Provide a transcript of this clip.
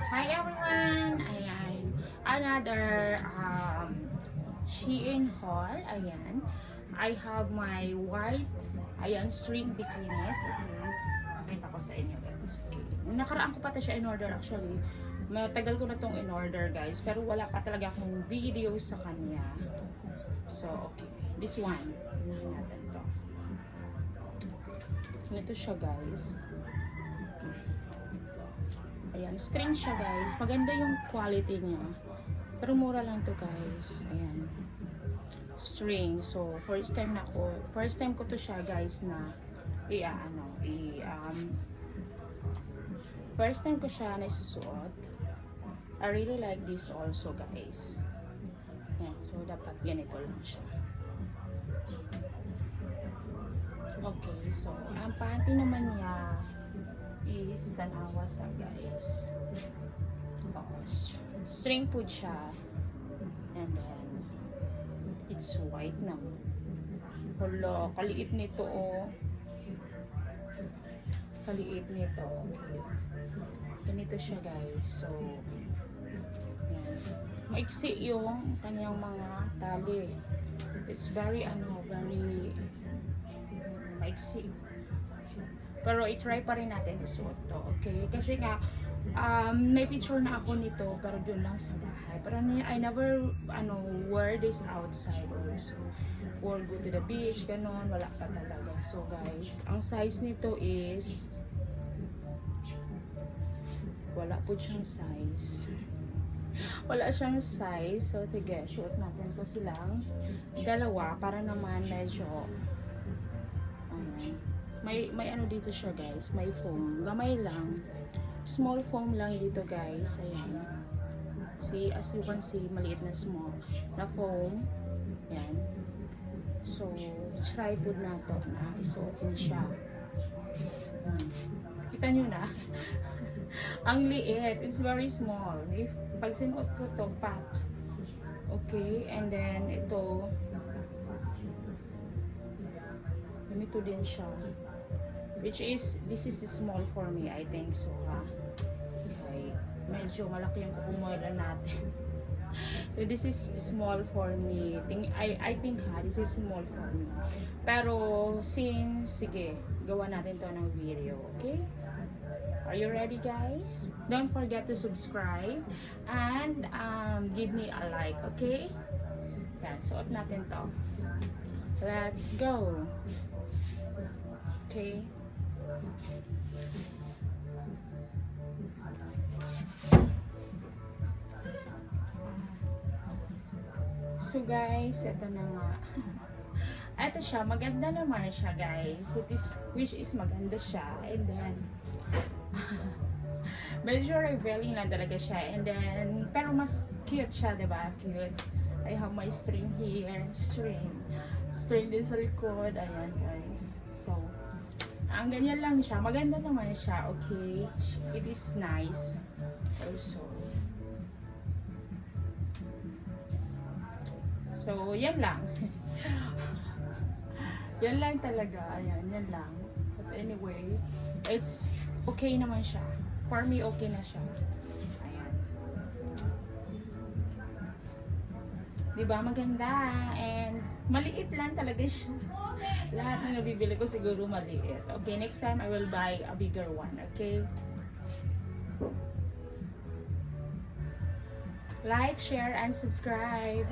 Hi everyone! Ayan. Another Shein haul. Ayan. I have my white string bikinis. Okay. Pakita ko sa inyo guys. Okay. Nakaraan ko pa siya in order actually. Matagal ko na tong in order guys. Pero wala pa talaga akong video sa kanya. So, okay. This one. Unahin natin to. Ito siya guys. Ayan, string siya guys. Maganda yung quality niya. Pero mura lang to guys. Ayan. String. So, first time ko to siya guys na first time ko siya na isusuot. I really like this also guys. Ayan, so dapat ganito lang siya. Okay, so ang panty naman niya is tanawa sa guys. String po siya. And then it's white na. Hala, kaliit nito oh. Kaliit nito. Okay. Ganito siya guys. So yan. Maiksi yung kanyang mga tali. It's very very maiksi. Pero i-try pa rin natin isuot to, okay? Kasi nga, may picture na ako nito, pero dun lang sa bahay. Pero I never, wear this outside also. Or go to the beach, ganon, wala pa talaga. So guys, ang size nito is, wala po siyang size. Wala siyang size. So, tige, shoot natin to silang dalawa, para naman medyo, may ano dito siya guys, may foam, gamay lang, small foam lang dito guys. Ayan, see, as you can see, maliit na small na foam. Ayan, so try po na to na isuot niya siya. Kita nyo na. Ang liit, it's very small. If pag sinuot ko to, pack, okay. And then ito, ganito din siya, which is, this is small for me, I think so ha. Okay, medyo malaki yung kukumoyla natin. So this is small for me. I think ha, this is small for me. Pero since, sige, gawa natin to ng video, okay? Are you ready guys? Don't forget to subscribe and give me a like, okay? Yan, suot natin to. Let's go. Okay. So guys, ito na nga. Ito siya, maganda naman siya guys. Which is maganda siya. And then, medyo revealing na talaga siya. And then, pero mas cute siya, diba? Cute. I have my string here. String din sa likod. Ayan guys. So, ang ganyan lang siya. Maganda naman siya. Okay. It is nice. Also. So, yan lang. Yan lang talaga. Ayan, yan lang. But anyway, it's okay naman siya. For me, okay na siya. Ayan. Diba? Maganda. And maliit lang talaga siya. Lahat na nabibili ko siguro maliit. Okay, next time I will buy a bigger one. Okay? Like, share, and subscribe.